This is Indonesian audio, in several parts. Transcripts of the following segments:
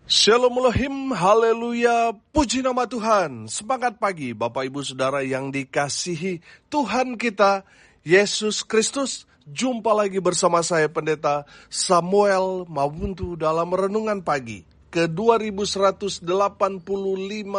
Shalom Elohim, haleluya, puji nama Tuhan. Semangat pagi Bapak Ibu Saudara yang dikasihi Tuhan kita, Yesus Kristus. Jumpa lagi bersama saya Pendeta Samuel Mabuntu dalam Renungan Pagi ke 2185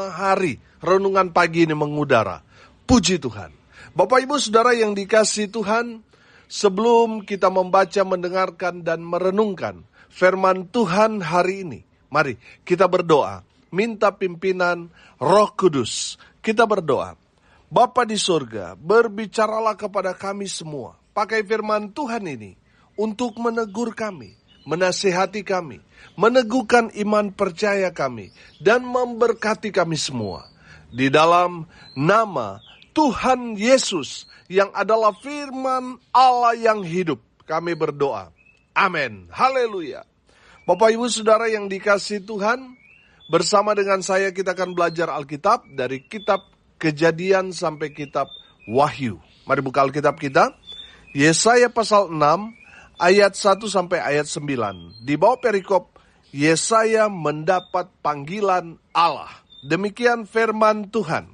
hari. Renungan pagi ini mengudara. Puji Tuhan. Bapak Ibu Saudara yang dikasihi Tuhan, sebelum kita membaca, mendengarkan, dan merenungkan firman Tuhan hari ini, mari kita berdoa, minta pimpinan Roh Kudus. Kita berdoa. Bapa di surga, berbicaralah kepada kami semua. Pakai firman Tuhan ini untuk menegur kami, menasihati kami, meneguhkan iman percaya kami, dan memberkati kami semua. Di dalam nama Tuhan Yesus yang adalah firman Allah yang hidup, kami berdoa. Amin. Haleluya. Bapak Ibu Saudara yang dikasihi Tuhan, bersama dengan saya kita akan belajar Alkitab dari kitab Kejadian sampai kitab Wahyu. Mari buka Alkitab kita, Yesaya pasal 6 ayat 1 sampai ayat 9. Di bawah perikop, Yesaya mendapat panggilan Allah. Demikian firman Tuhan.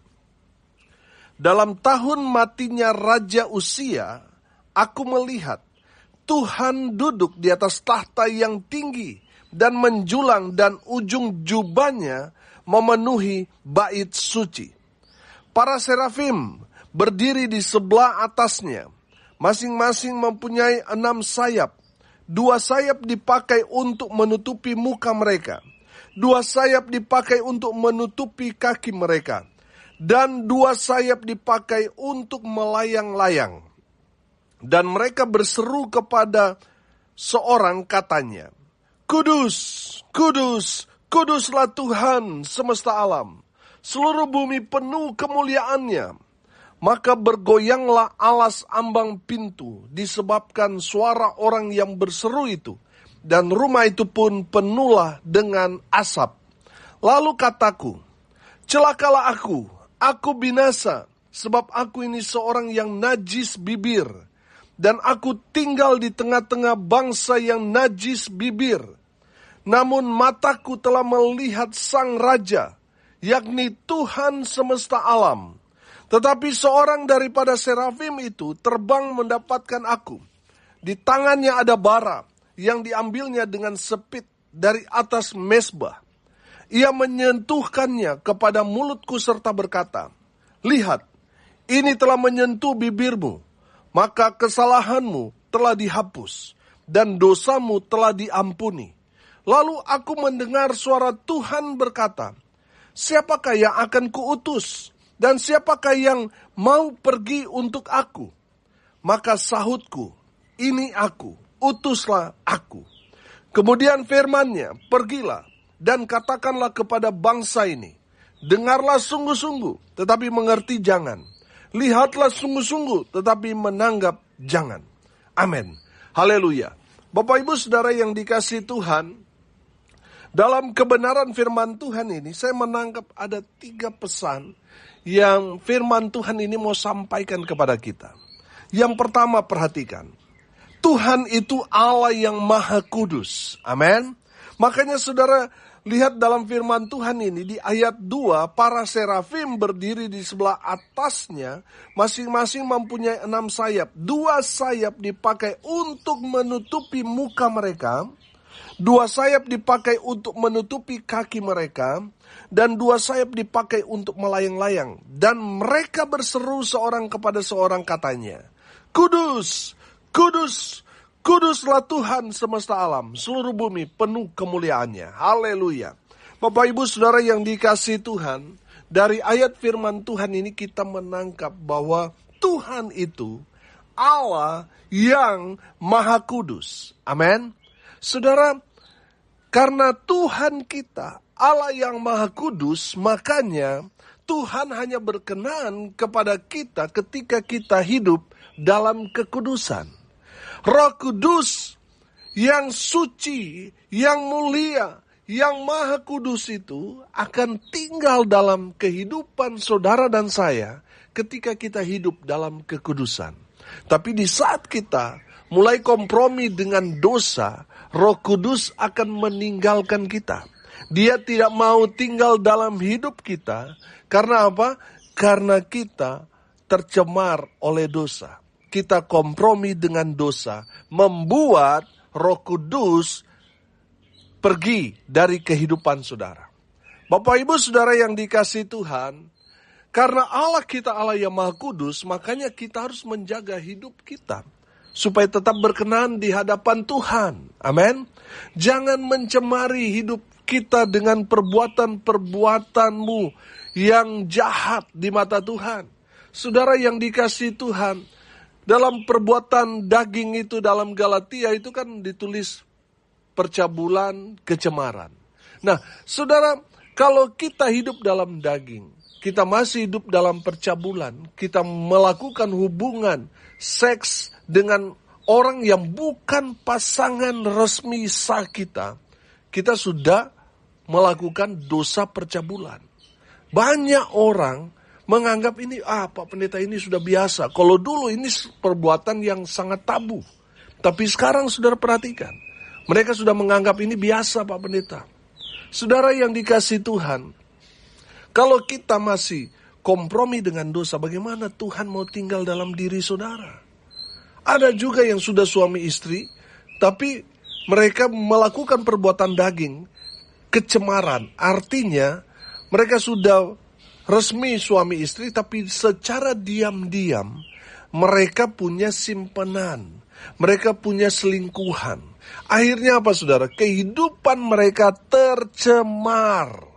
Dalam tahun matinya Raja Uzia, aku melihat Tuhan duduk di atas tahta yang tinggi dan menjulang, dan ujung jubahnya memenuhi bait suci. Para serafim berdiri di sebelah atasnya, masing-masing mempunyai 6 sayap. 2 sayap dipakai untuk menutupi muka mereka, 2 sayap dipakai untuk menutupi kaki mereka, dan 2 sayap dipakai untuk melayang-layang. Dan mereka berseru kepada seorang, katanya, Kudus, kudus, kuduslah Tuhan semesta alam. Seluruh bumi penuh kemuliaannya. Maka bergoyanglah alas ambang pintu disebabkan suara orang yang berseru itu. Dan rumah itu pun penuhlah dengan asap. Lalu kataku, celakalah aku binasa, sebab aku ini seorang yang najis bibir. Dan aku tinggal di tengah-tengah bangsa yang najis bibir. Namun mataku telah melihat Sang Raja, yakni Tuhan semesta alam. Tetapi seorang daripada serafim itu terbang mendapatkan aku. Di tangannya ada bara yang diambilnya dengan sepit dari atas mezbah. Ia menyentuhkannya kepada mulutku serta berkata, lihat, ini telah menyentuh bibirmu. Maka kesalahanmu telah dihapus, dan dosamu telah diampuni. Lalu aku mendengar suara Tuhan berkata, siapakah yang akan kuutus, dan siapakah yang mau pergi untuk aku? Maka sahutku, ini aku, utuslah aku. Kemudian firman-Nya, pergilah, dan katakanlah kepada bangsa ini, dengarlah sungguh-sungguh, tetapi mengerti jangan. Lihatlah sungguh-sungguh, tetapi menanggap jangan. Amin. Haleluya. Bapak Ibu Saudara yang dikasihi Tuhan, dalam kebenaran firman Tuhan ini, saya menangkap ada 3 pesan yang firman Tuhan ini mau sampaikan kepada kita. Yang pertama, perhatikan. Tuhan itu Allah yang Maha Kudus. Amin. Makanya saudara, lihat dalam firman Tuhan ini di ayat 2, para serafim berdiri di sebelah atasnya, masing-masing mempunyai 6 sayap. 2 sayap dipakai untuk menutupi muka mereka, 2 sayap dipakai untuk menutupi kaki mereka, dan 2 sayap dipakai untuk melayang-layang. Dan mereka berseru seorang kepada seorang, katanya, Kudus, kudus, kuduslah Tuhan semesta alam, seluruh bumi penuh kemuliaannya. Haleluya. Bapak Ibu Saudara yang dikasihi Tuhan, dari ayat firman Tuhan ini kita menangkap bahwa Tuhan itu Allah yang Maha Kudus. Amin. Saudara, karena Tuhan kita Allah yang Maha Kudus, makanya Tuhan hanya berkenan kepada kita ketika kita hidup dalam kekudusan. Roh Kudus yang suci, yang mulia, yang Maha Kudus itu akan tinggal dalam kehidupan saudara dan saya ketika kita hidup dalam kekudusan. Tapi di saat kita mulai kompromi dengan dosa, Roh Kudus akan meninggalkan kita. Dia tidak mau tinggal dalam hidup kita. Karena apa? Karena kita tercemar oleh dosa. Kita kompromi dengan dosa, membuat Roh Kudus pergi dari kehidupan saudara. Bapak Ibu Saudara yang dikasihi Tuhan, karena Allah kita Allah yang Maha Kudus, makanya kita harus menjaga hidup kita supaya tetap berkenan di hadapan Tuhan. Amin. Jangan mencemari hidup kita dengan perbuatan-perbuatanmu yang jahat di mata Tuhan. Saudara yang dikasihi Tuhan, dalam perbuatan daging itu dalam Galatia itu kan ditulis percabulan, kecemaran. Nah, saudara, kalau kita hidup dalam daging, kita masih hidup dalam percabulan, kita melakukan hubungan seks dengan orang yang bukan pasangan resmi sah kita sudah melakukan dosa percabulan. Banyak orang menganggap ini, Pak Pendeta ini sudah biasa. Kalau dulu ini perbuatan yang sangat tabu. Tapi sekarang saudara perhatikan, mereka sudah menganggap ini biasa Pak Pendeta. Saudara yang dikasihi Tuhan, kalau kita masih kompromi dengan dosa, bagaimana Tuhan mau tinggal dalam diri saudara? Ada juga yang sudah suami istri, tapi mereka melakukan perbuatan daging, kecemaran. Artinya mereka sudah resmi suami istri, tapi secara diam-diam mereka punya simpenan, mereka punya selingkuhan. Akhirnya apa saudara? Kehidupan mereka tercemar.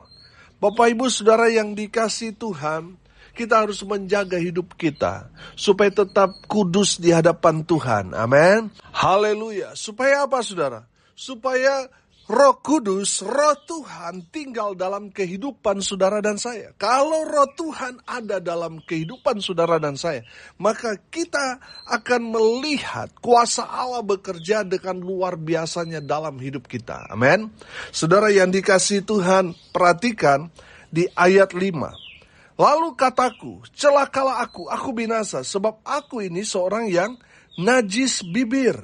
Bapak Ibu Saudara yang dikasihi Tuhan, kita harus menjaga hidup kita supaya tetap kudus di hadapan Tuhan. Amin. Haleluya. Supaya apa saudara? Supaya Roh Kudus, Roh Tuhan tinggal dalam kehidupan saudara dan saya. Kalau Roh Tuhan ada dalam kehidupan saudara dan saya, maka kita akan melihat kuasa Allah bekerja dengan luar biasanya dalam hidup kita. Amin. Saudara yang dikasihi Tuhan, perhatikan di ayat 5. Lalu kataku, celakalah aku binasa, sebab aku ini seorang yang najis bibir.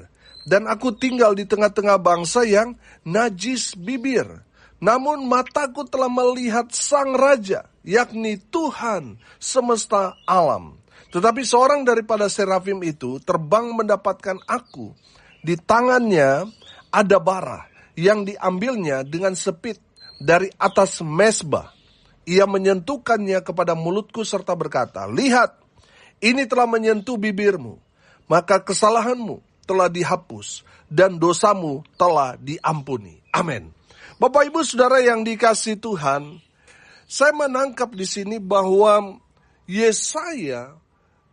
Dan aku tinggal di tengah-tengah bangsa yang najis bibir. Namun mataku telah melihat Sang Raja, yakni Tuhan semesta alam. Tetapi seorang daripada serafim itu terbang mendapatkan aku. Di tangannya ada bara yang diambilnya dengan sepit dari atas mezbah. Ia menyentuhkannya kepada mulutku serta berkata, lihat, ini telah menyentuh bibirmu, maka kesalahanmu telah dihapus dan dosamu telah diampuni. Amin. Bapak Ibu Saudara yang dikasihi Tuhan, saya menangkap di sini bahwa Yesaya,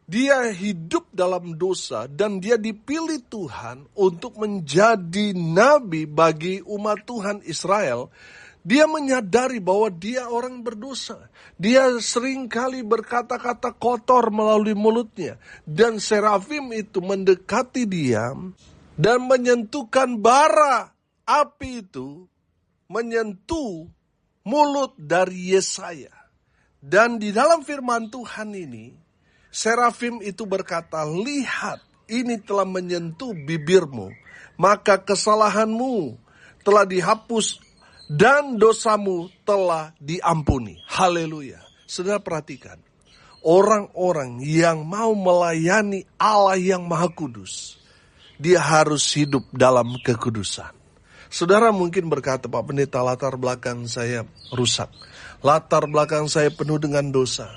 dia hidup dalam dosa dan dia dipilih Tuhan untuk menjadi nabi bagi umat Tuhan Israel. Dia menyadari bahwa dia orang berdosa. Dia seringkali berkata-kata kotor melalui mulutnya. Dan serafim itu mendekati dia dan menyentuhkan bara api itu, menyentuh mulut dari Yesaya. Dan di dalam firman Tuhan ini, serafim itu berkata, lihat, ini telah menyentuh bibirmu, maka kesalahanmu telah dihapus dan dosamu telah diampuni. Haleluya. Saudara perhatikan, orang-orang yang mau melayani Allah yang Maha Kudus, dia harus hidup dalam kekudusan. Saudara mungkin berkata, Pak Pendeta, latar belakang saya rusak. Latar belakang saya penuh dengan dosa.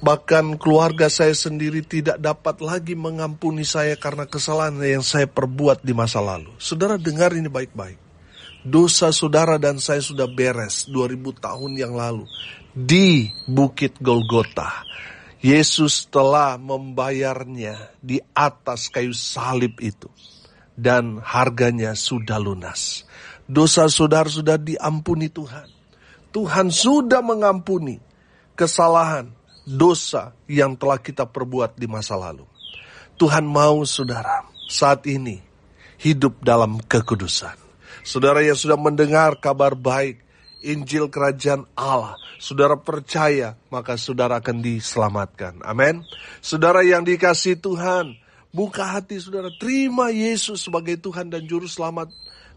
Bahkan keluarga saya sendiri tidak dapat lagi mengampuni saya karena kesalahan yang saya perbuat di masa lalu. Saudara dengar ini baik-baik. Dosa saudara dan saya sudah beres 2000 tahun yang lalu di Bukit Golgota. Yesus telah membayarnya di atas kayu salib itu. Dan harganya sudah lunas. Dosa saudara sudah diampuni Tuhan. Tuhan sudah mengampuni kesalahan, dosa yang telah kita perbuat di masa lalu. Tuhan mau saudara saat ini hidup dalam kekudusan. Saudara yang sudah mendengar kabar baik, Injil Kerajaan Allah, saudara percaya, maka saudara akan diselamatkan. Amin. Saudara yang dikasihi Tuhan, buka hati saudara, terima Yesus sebagai Tuhan dan Juru Selamat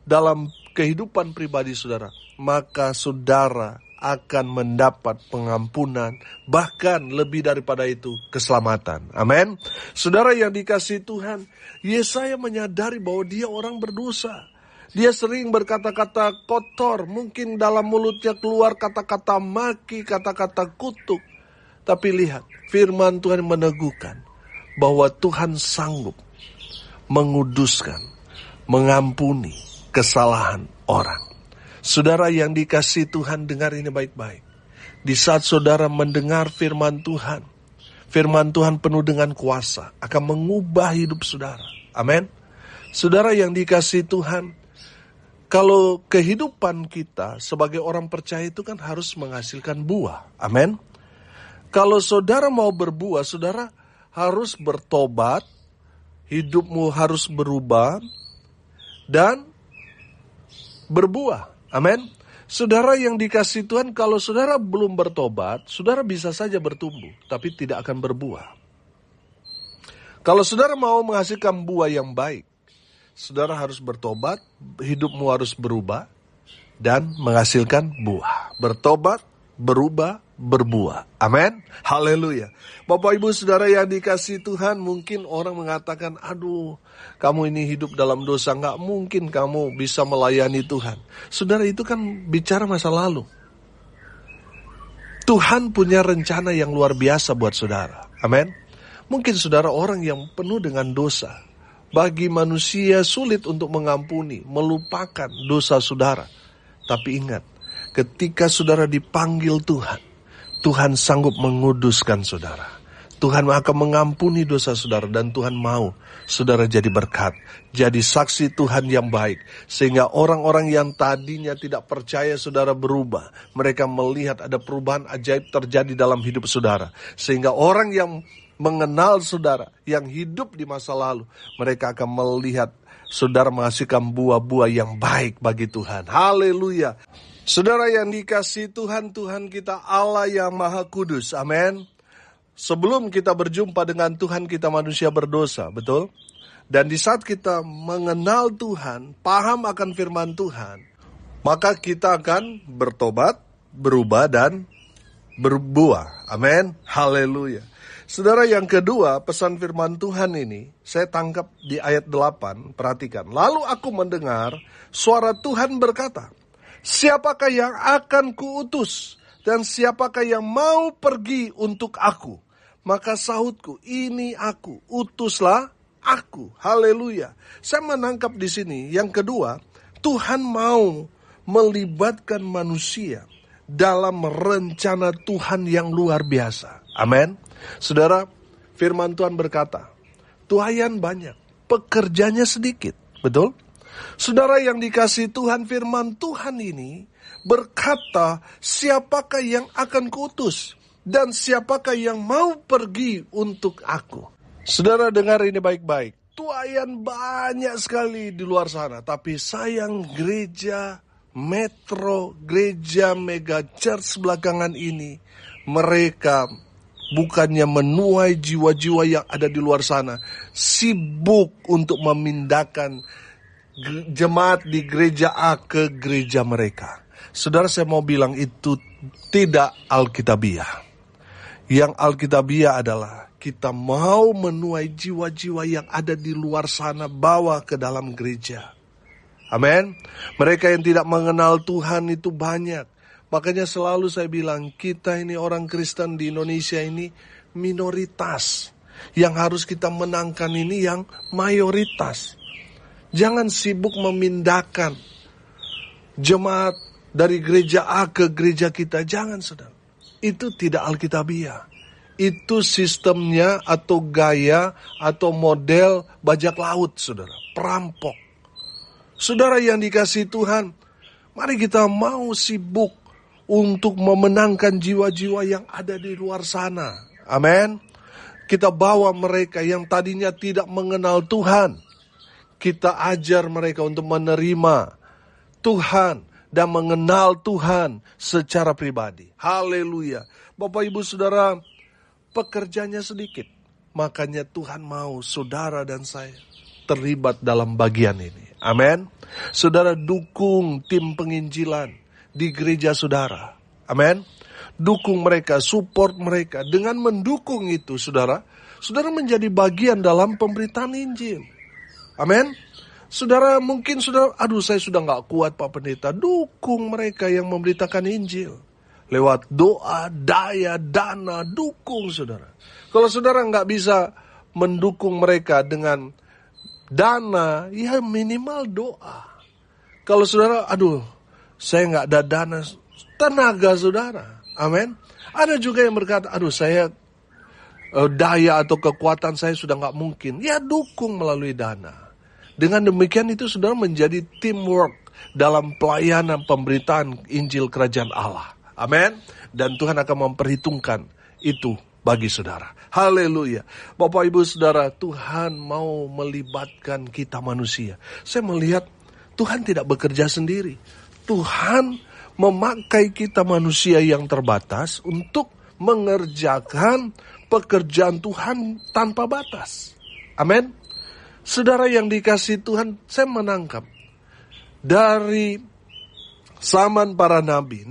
dalam kehidupan pribadi saudara, maka saudara akan mendapat pengampunan, bahkan lebih daripada itu, keselamatan. Amin. Saudara yang dikasihi Tuhan, Yesaya menyadari bahwa dia orang berdosa. Dia sering berkata-kata kotor, mungkin dalam mulutnya keluar kata-kata maki, kata-kata kutuk. Tapi lihat, firman Tuhan meneguhkan bahwa Tuhan sanggup menguduskan, mengampuni kesalahan orang. Saudara yang dikasihi Tuhan, dengar ini baik-baik. Di saat saudara mendengar firman Tuhan penuh dengan kuasa, akan mengubah hidup saudara. Amin. Saudara yang dikasihi Tuhan, kalau kehidupan kita sebagai orang percaya itu kan harus menghasilkan buah. Amin. Kalau saudara mau berbuah, saudara harus bertobat, hidupmu harus berubah, dan berbuah. Amin. Saudara yang dikasihi Tuhan, kalau saudara belum bertobat, saudara bisa saja bertumbuh, tapi tidak akan berbuah. Kalau saudara mau menghasilkan buah yang baik, saudara harus bertobat, hidupmu harus berubah, dan menghasilkan buah. Bertobat, berubah, berbuah. Amin. Haleluya. Bapak Ibu Saudara yang dikasihi Tuhan, mungkin orang mengatakan, aduh, kamu ini hidup dalam dosa, gak mungkin kamu bisa melayani Tuhan. Saudara, itu kan bicara masa lalu. Tuhan punya rencana yang luar biasa buat saudara. Amin. Mungkin saudara orang yang penuh dengan dosa. Bagi manusia sulit untuk mengampuni, melupakan dosa saudara. Tapi ingat, ketika saudara dipanggil Tuhan, Tuhan sanggup menguduskan saudara. Tuhan akan mengampuni dosa saudara, dan Tuhan mau saudara jadi berkat, jadi saksi Tuhan yang baik. Sehingga orang-orang yang tadinya tidak percaya saudara berubah, mereka melihat ada perubahan ajaib terjadi dalam hidup saudara. Sehingga orang yang mengenal saudara, yang hidup di masa lalu, mereka akan melihat saudara menghasilkan buah-buah yang baik bagi Tuhan. Haleluya. Saudara yang dikasihi Tuhan, Tuhan kita Allah yang Maha Kudus. Amin. Sebelum kita berjumpa dengan Tuhan, kita manusia berdosa, betul? Dan di saat kita mengenal Tuhan, paham akan firman Tuhan, maka kita akan bertobat, berubah, dan berbuah. Amin. Haleluya. Saudara yang kedua, pesan firman Tuhan ini, saya tangkap di ayat 8, perhatikan. Lalu aku mendengar suara Tuhan berkata, siapakah yang akan kuutus, dan siapakah yang mau pergi untuk aku? Maka sahutku, ini aku, utuslah aku. Haleluya. Saya menangkap di sini, yang kedua, Tuhan mau melibatkan manusia dalam rencana Tuhan yang luar biasa. Amin. Saudara, firman Tuhan berkata, tuaian banyak, pekerjanya sedikit. Betul? Saudara yang dikasihi Tuhan, firman Tuhan ini berkata, siapakah yang akan kuutus, dan siapakah yang mau pergi untuk aku? Saudara dengar ini baik-baik. Tuaian banyak sekali di luar sana, tapi sayang gereja metro, gereja mega church belakangan ini, mereka bukannya menuai jiwa-jiwa yang ada di luar sana, sibuk untuk memindahkan jemaat di gereja A ke gereja mereka. Saudara, saya mau bilang itu tidak alkitabiah. Yang alkitabiah adalah kita mau menuai jiwa-jiwa yang ada di luar sana, bawa ke dalam gereja. Amin. Mereka yang tidak mengenal Tuhan itu banyak. Makanya selalu saya bilang, kita ini orang Kristen di Indonesia ini minoritas. Yang harus kita menangkan ini yang mayoritas. Jangan sibuk memindahkan jemaat dari gereja A ke gereja kita. Jangan, saudara. Itu tidak alkitabiah. Itu sistemnya atau gaya atau model bajak laut, saudara. Perampok. Saudara yang dikasihi Tuhan, mari kita mau sibuk untuk memenangkan jiwa-jiwa yang ada di luar sana. Amin. Kita bawa mereka yang tadinya tidak mengenal Tuhan. Kita ajar mereka untuk menerima Tuhan dan mengenal Tuhan secara pribadi. Haleluya. Bapak Ibu Saudara, pekerjaannya sedikit. Makanya Tuhan mau saudara dan saya terlibat dalam bagian ini. Amin. Saudara, dukung tim penginjilan di gereja saudara. Amin. Dukung mereka, support mereka. Dengan mendukung itu, saudara menjadi bagian dalam pemberitaan Injil. Amin. Saudara, mungkin saya sudah gak kuat Pak Pendeta. Dukung mereka yang memberitakan Injil. Lewat doa, daya, dana, dukung saudara. Kalau saudara gak bisa mendukung mereka dengan dana, ya minimal doa. Kalau saudara, saya gak ada dana, tenaga saudara. Amin. Ada juga yang berkata, saya daya atau kekuatan saya sudah gak mungkin. Ya dukung melalui dana. Dengan demikian itu saudara menjadi teamwork dalam pelayanan pemberitaan Injil Kerajaan Allah. Amin. Dan Tuhan akan memperhitungkan itu bagi saudara. Haleluya. Bapak Ibu Saudara, Tuhan mau melibatkan kita manusia. Saya melihat Tuhan tidak bekerja sendiri. Tuhan memakai kita manusia yang terbatas untuk mengerjakan pekerjaan Tuhan tanpa batas. Amin. Saudara yang dikasihi Tuhan, saya menangkap dari zaman para nabi,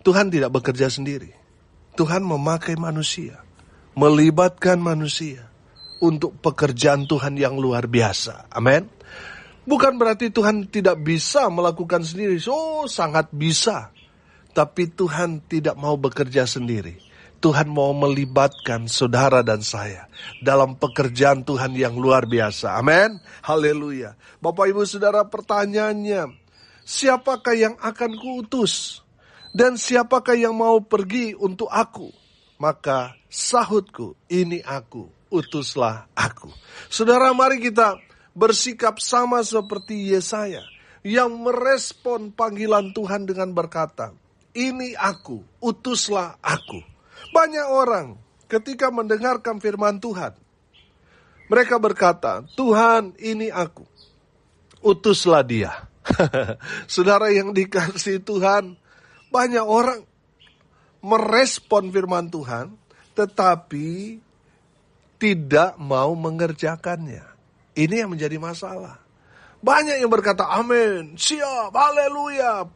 Tuhan tidak bekerja sendiri. Tuhan memakai manusia, melibatkan manusia untuk pekerjaan Tuhan yang luar biasa. Amin. Bukan berarti Tuhan tidak bisa melakukan sendiri. Sangat bisa. Tapi Tuhan tidak mau bekerja sendiri. Tuhan mau melibatkan saudara dan saya dalam pekerjaan Tuhan yang luar biasa. Amin. Haleluya. Bapak Ibu Saudara, pertanyaannya, siapakah yang akan kuutus? Dan siapakah yang mau pergi untuk aku? Maka sahutku, ini aku, utuslah aku. Saudara, mari kita bersikap sama seperti Yesaya yang merespon panggilan Tuhan dengan berkata, ini aku, utuslah aku. Banyak orang ketika mendengarkan firman Tuhan, mereka berkata, Tuhan ini aku, utuslah dia. Saudara yang dikasihi Tuhan, banyak orang merespon firman Tuhan, tetapi tidak mau mengerjakannya. Ini yang menjadi masalah. Banyak yang berkata, amin, siap, haleluya.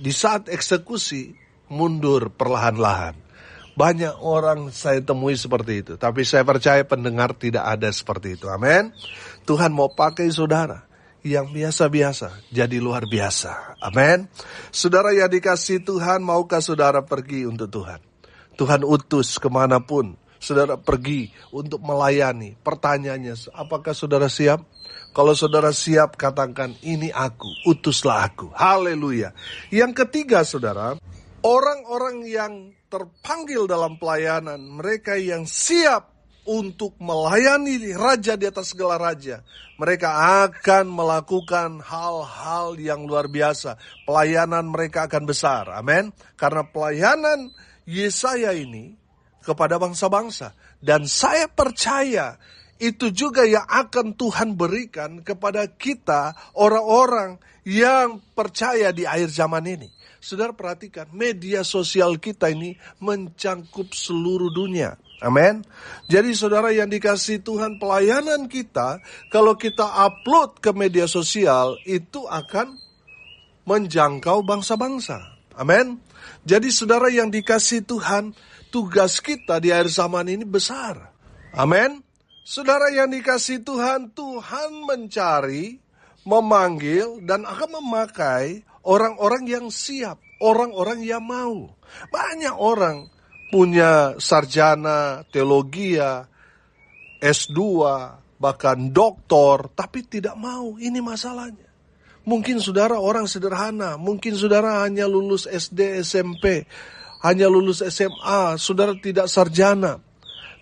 Di saat eksekusi, mundur perlahan-lahan. Banyak orang saya temui seperti itu. Tapi saya percaya pendengar tidak ada seperti itu. Amin. Tuhan mau pakai saudara yang biasa-biasa jadi luar biasa. Amin. Saudara yang dikasihi Tuhan, maukah saudara pergi untuk Tuhan? Tuhan utus kemanapun saudara pergi untuk melayani. Pertanyaannya, apakah saudara siap? Kalau saudara siap, katakan, ini aku, utuslah aku. Haleluya. Yang ketiga saudara, orang-orang yang terpanggil dalam pelayanan, mereka yang siap untuk melayani raja di atas segala raja, mereka akan melakukan hal-hal yang luar biasa. Pelayanan mereka akan besar. Amin. Karena pelayanan Yesaya ini kepada bangsa-bangsa. Dan saya percaya itu juga yang akan Tuhan berikan kepada kita, orang-orang yang percaya di akhir zaman ini. Saudara perhatikan, media sosial kita ini mencangkup seluruh dunia. Amin. Jadi saudara yang dikasihi Tuhan, pelayanan kita, kalau kita upload ke media sosial, itu akan menjangkau bangsa-bangsa. Amin. Jadi saudara yang dikasihi Tuhan, tugas kita di akhir zaman ini besar. Amin. Saudara yang dikasihi Tuhan, Tuhan mencari, memanggil, dan akan memakai orang-orang yang siap, orang-orang yang mau. Banyak orang punya sarjana, teologia, S2, bahkan doktor, tapi tidak mau. Ini masalahnya. Mungkin saudara orang sederhana, mungkin saudara hanya lulus SD, SMP, hanya lulus SMA, saudara tidak sarjana.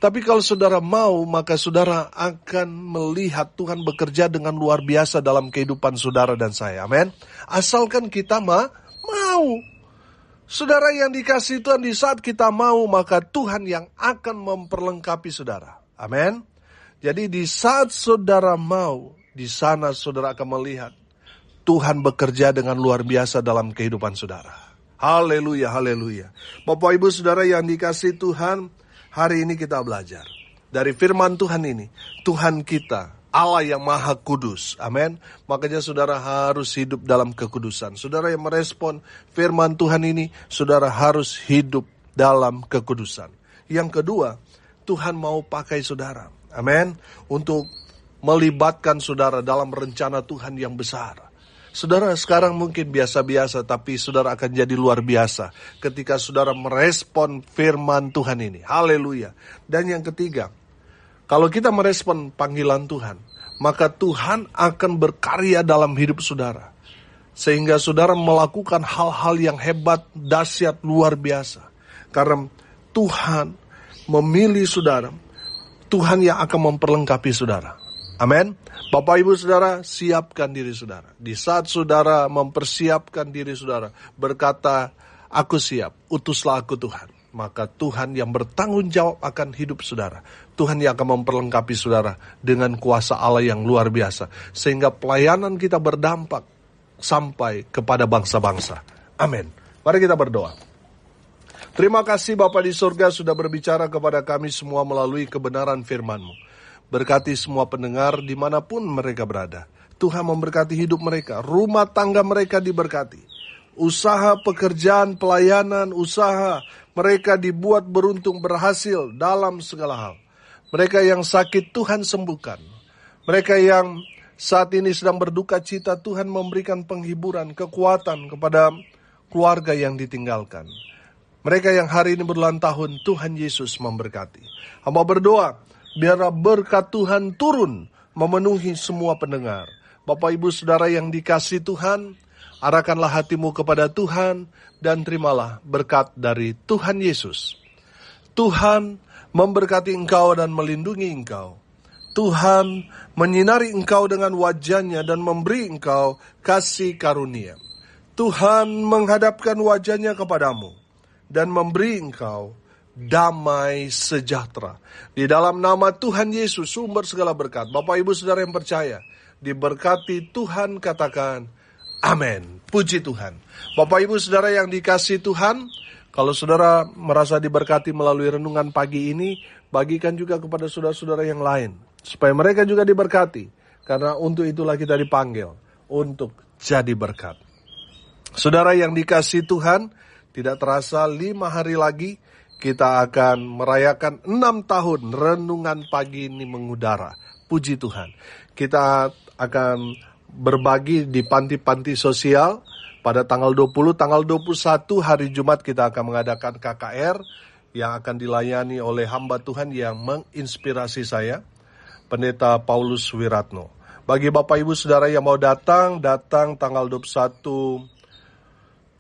Tapi kalau saudara mau, maka saudara akan melihat Tuhan bekerja dengan luar biasa dalam kehidupan saudara dan saya. Amin. Asalkan kita mau. Saudara yang dikasihi Tuhan, di saat kita mau, maka Tuhan yang akan memperlengkapi saudara. Amin. Jadi di saat saudara mau, di sana saudara akan melihat Tuhan bekerja dengan luar biasa dalam kehidupan saudara. Haleluya, haleluya. Bapak Ibu Saudara yang dikasihi Tuhan, hari ini kita belajar dari firman Tuhan ini. Tuhan kita Allah yang maha kudus. Amin. Makanya saudara harus hidup dalam kekudusan. Saudara yang merespon firman Tuhan ini, saudara harus hidup dalam kekudusan. Yang kedua, Tuhan mau pakai saudara. Amin. Untuk melibatkan saudara dalam rencana Tuhan yang besar. Saudara sekarang mungkin biasa-biasa, tapi saudara akan jadi luar biasa ketika saudara merespon firman Tuhan ini. Haleluya. Dan yang ketiga, kalau kita merespon panggilan Tuhan, maka Tuhan akan berkarya dalam hidup saudara. Sehingga saudara melakukan hal-hal yang hebat, dahsyat, luar biasa. Karena Tuhan memilih saudara, Tuhan yang akan memperlengkapi saudara. Amin. Bapak Ibu Saudara, siapkan diri saudara. Di saat saudara mempersiapkan diri saudara, berkata, aku siap, utuslah aku Tuhan. Maka Tuhan yang bertanggung jawab akan hidup saudara. Tuhan yang akan memperlengkapi saudara dengan kuasa Allah yang luar biasa. Sehingga pelayanan kita berdampak sampai kepada bangsa-bangsa. Amin. Mari kita berdoa. Terima kasih Bapa di surga sudah berbicara kepada kami semua melalui kebenaran firman-Mu. Berkati semua pendengar dimanapun mereka berada. Tuhan memberkati hidup mereka, rumah tangga mereka diberkati. Usaha, pekerjaan, pelayanan, usaha mereka dibuat beruntung berhasil dalam segala hal. Mereka yang sakit Tuhan sembuhkan. Mereka yang saat ini sedang berduka cita, Tuhan memberikan penghiburan, kekuatan kepada keluarga yang ditinggalkan. Mereka yang hari ini berulang tahun, Tuhan Yesus memberkati. Hamba berdoa, biarlah berkat Tuhan turun memenuhi semua pendengar. Bapak Ibu Saudara yang dikasihi Tuhan, arahkanlah hatimu kepada Tuhan dan terimalah berkat dari Tuhan Yesus. Tuhan memberkati engkau dan melindungi engkau. Tuhan menyinari engkau dengan wajah-Nya dan memberi engkau kasih karunia. Tuhan menghadapkan wajah-Nya kepadamu dan memberi engkau damai sejahtera. Di dalam nama Tuhan Yesus, sumber segala berkat. Bapak Ibu Saudara yang percaya, diberkati Tuhan, katakan amin. Puji Tuhan. Bapak Ibu Saudara yang dikasihi Tuhan, kalau saudara merasa diberkati melalui renungan pagi ini, bagikan juga kepada saudara-saudara yang lain, supaya mereka juga diberkati. Karena untuk itulah kita dipanggil, untuk jadi berkat. Saudara yang dikasihi Tuhan, tidak terasa 5 hari lagi kita akan merayakan 6 tahun renungan pagi ini mengudara. Puji Tuhan. Kita akan berbagi di panti-panti sosial pada tanggal 20, tanggal 21 hari Jumat kita akan mengadakan KKR yang akan dilayani oleh hamba Tuhan yang menginspirasi saya, Pendeta Paulus Wiratno. Bagi Bapak Ibu Saudara yang mau datang tanggal 21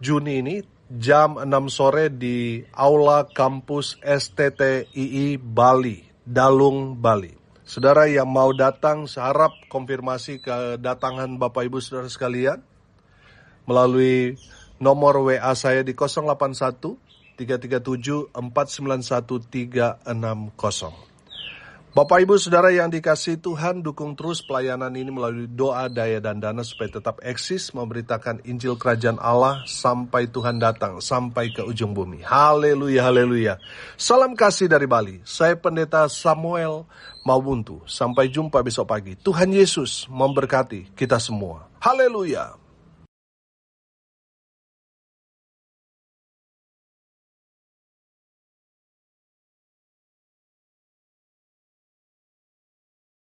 Juni ini, jam 6 sore di Aula Kampus STTII Bali, Dalung, Bali. Saudara yang mau datang, saya harap konfirmasi kedatangan Bapak Ibu Saudara sekalian melalui nomor WA saya di 081 337 491 360. Bapak Ibu Saudara yang dikasihi Tuhan, dukung terus pelayanan ini melalui doa, daya, dan dana supaya tetap eksis memberitakan Injil Kerajaan Allah sampai Tuhan datang, sampai ke ujung bumi. Haleluya, haleluya. Salam kasih dari Bali. Saya Pendeta Samuel Mawuntu. Sampai jumpa besok pagi. Tuhan Yesus memberkati kita semua. Haleluya.